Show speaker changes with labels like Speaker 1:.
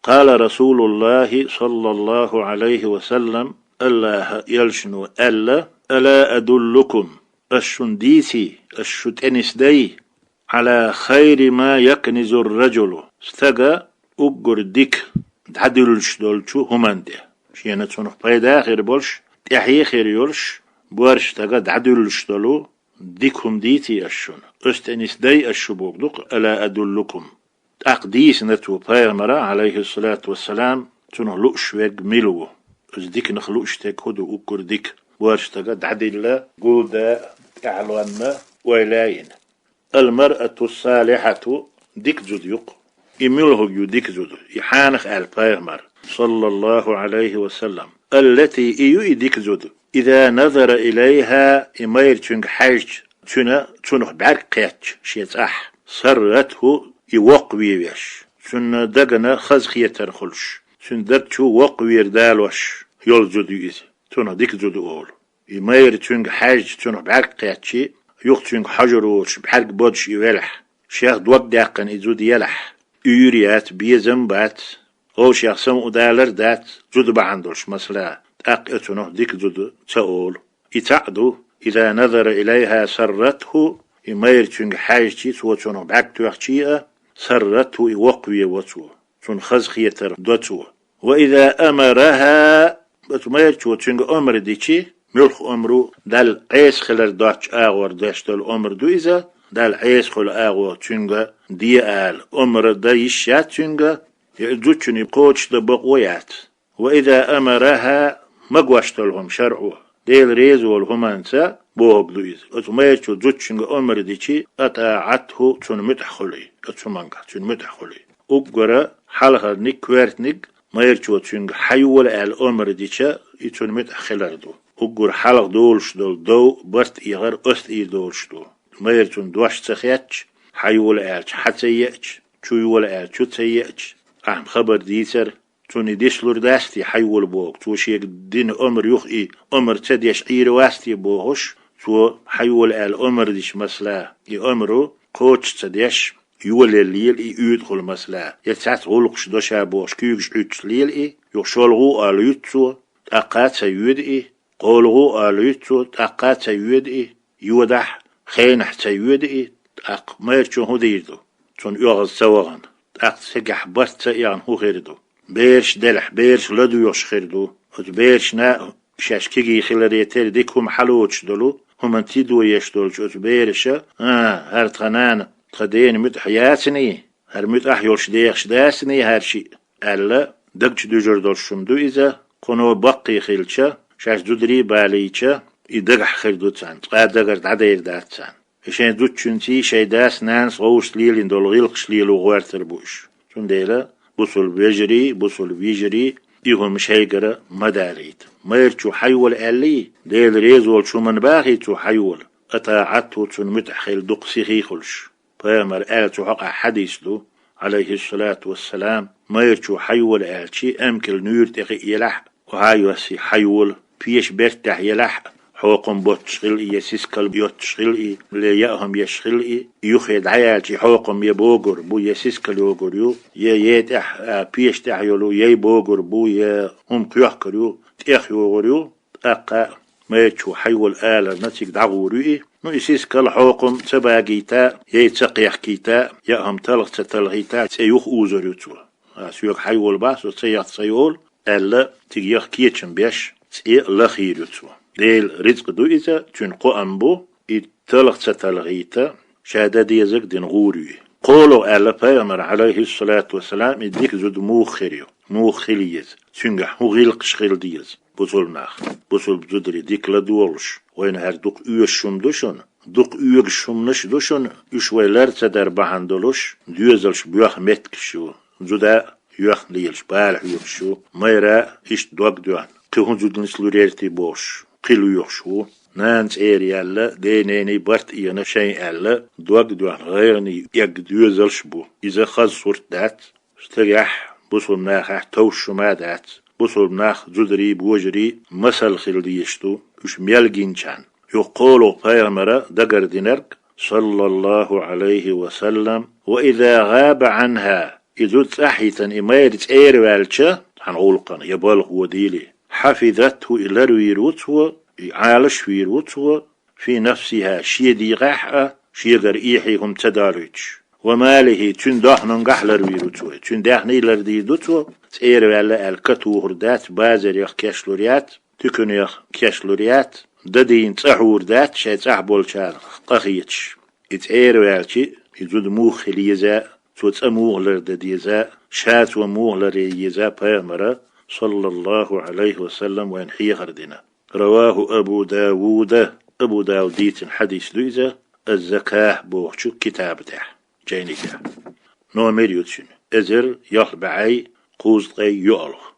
Speaker 1: قال رسول الله صلى الله عليه وسلم الله يلشنو ألا أدلكم الشنديسي الشتنس دي على خير ما يكنز الرجل استقى أقر ديك تعدلش دولشو همانده شينا تسونخ بايدا خير بولش تحيي خير يولش بورش تقى تعدلش دولو ديكهم ديتي الشن استنس دي الشبوك ألا أدلكم أقديس نتو بايمرا عليه الصلاة والسلام تنه لؤش ويق ملو از ديك نخلوش تك هدو أقر ديك بورش تقى تعدل قودا أعلان ويلاين المرأة الصالحة ديك زديق إميله يديك زد يحانخ البايمر صلى الله عليه وسلم التي إيو ديك زد إذا نظر إليها إمير تنك حاج تنه بعرق قياتش شيت سرته يوقوي ويش تن دقنا خزخية ترخلش تن دقشو وقوير دالوش يول زد يز تنه ديك زد أول إمير تنك حاج تنه بعرق قياتشي يوق تنك حجروش بعرق بودش يولح شيخ دوق داقن إزود يلح يوريات بيزنبات أو شيخ سمو دالر دات زود بعندوش مثلا أقئتنه ديك زود تقول يتعدو إذا نظر إليها سرته يمير تنك حاجتي توتنه بعكتو يحشيئة سرته يوقوي وتو تن خزخيتر دوتو وإذا أمرها بتمير توتنك أمر ديكي ملخ أمرو دال عيس خلر داتش آغور داش دال أمر دو إذا دال عيس خل آغور تنك دي آل أمر دايشات تنك يجوتشني قوتش دبقويات وإذا أمرها مقواشتلهم شرعوه ديل ريزو الهمانسا بوهب دويز أتميتشو جوتشنغ أمر ديشي أتاعته تون متحخلي أتمانكا تون متحخلي أقرأ حلقة نيك ما يرشو تشنغ حيول الأمر ديشا يتون متحخلاردو أقرأ حلق دولش دو برت إيغر أست إي دولش دو ما يرشون دواش تخياتش حيول آلش حتى يأتش شو يول آلش شو تيأتش أهم خبر ديتر توني ديشلور داستي حيول بوك تو شيك دين أمر يخي أمر تديش عير واستي بوهش تو حيول الأمر ديش مسلا أمرو قوتش تديش يول الليل يدخل مسلا يتسات غلقش دوشا بوش كيوش عيتش ليل يخشولغو آليوتسو تأقات سيود قولغو آليوتسو تأقات سيود يودح خينح سيود تأق ما يرشون هو ديردو تون يغز سواغن تأق سيقح برت سيان هو غيردو بيرش دلح بيرش لدو يشخردو بيرش نا شاشكيجي خلاليتر ديكهم حلوش دولو هم انتيدو يشدولش بيرش هرتغنان تخدين متحياتني هر متح يولش ديخش داسني هرشي ألا دقش دوجر دولشم دو إذا قنو بقي خيلشا شاش دودري باليشا يدقح خردو تسان قادقر تعدير دات تسان إشان دو تشنتي شاي داس نانس غوش ليلين دول غيلقش ليلو غوارتر بوش تون ديلا بوصل بيجري إيهم مش هيقرا مداريت ما يرتو حيول ألي ديل ريزول شو من باغي تو حيول أطاعته تون متحيل دق سيخيخلش فامر آلتو حقا حديث له عليه الصلاة والسلام ما يرتو حيول آلتي أمكل نور تقي يلح وهاي وسي حيول فيش برتح يلح حوقم بوتشغل يسيسكال بيوتشغل اللي يأهم يشغل يخيد عيالتي حوقم يبوغر بو يسيسكال يوغر يو يتح بيش تحيولو يبوغر بو هم كيوحكر يو تيخ يوغر يو أقا ما يتشو حيول آلة نتيك دعوري نو يسيسكال حوقم تباقيتا يتسقيح كيتا يأهم تلغ تتلغيتا سيوخ أوزر يتسو سيوخ حيول باس وسيخ سيول ألا تيخ كيتشن بيش سيخ لخير يتسو ديل رزق دو إذا تنقو أنبو إتلغ تتلغيتا شهادة ديزك دين غوري قولوا ألا بيامر عليه الصلاة والسلام إديك زود موخليز تنجح مغيلقش خيل ديز بوصل بزودري ديك لدولش وين هر دوك يوشم دوشن دوك يوشم نش دوشن يشويلر تدر بحندولش ديوزلش بيوخ متكشو زودا يوخ ليلش بالح يوخشو ميرا إش دوك دوان قيهون زود نسلوريرتي بوش قيلو يخشو نانس إيريالا دينيني برت إيانا شين ألا دوك دوان غيرني يقديوزلش بو إذا خز صورت دات استريح بوصل ناخ توشو ما دات بوصل ناخ زدري بوجري مسل خلديشتو وش ميالجينشان يقولوا بيامرا دقر دينرك صلى الله عليه وسلم وإذا غاب عنها إذوت أحيتن إميرت إير والشا عن أولقنا يبالغ وديلي حفظته إلى رويروتو عالش ويروتو في نفسها شيدي غاحة شيغر إيحيهم تدارج وماله تندح ننجح لرويروتو تندح نيلر ديدوتو تير ولا الكتو هردات بازر يخ كاشلوريات تكون يخ كاشلوريات ددين تحور دات شي تحبول شان قخيتش إتير والشي يزود موخ ليزا توت أموغلر دديزا شات وموغلر يزا بامرة صلى الله عليه وسلم وينحي خردنا رواه أبو داود ديت حديث دويزا الزكاة بوخشو كتاب تاح جينيكا نو مريوتشن أزر يخبعي قوزقي يؤلخ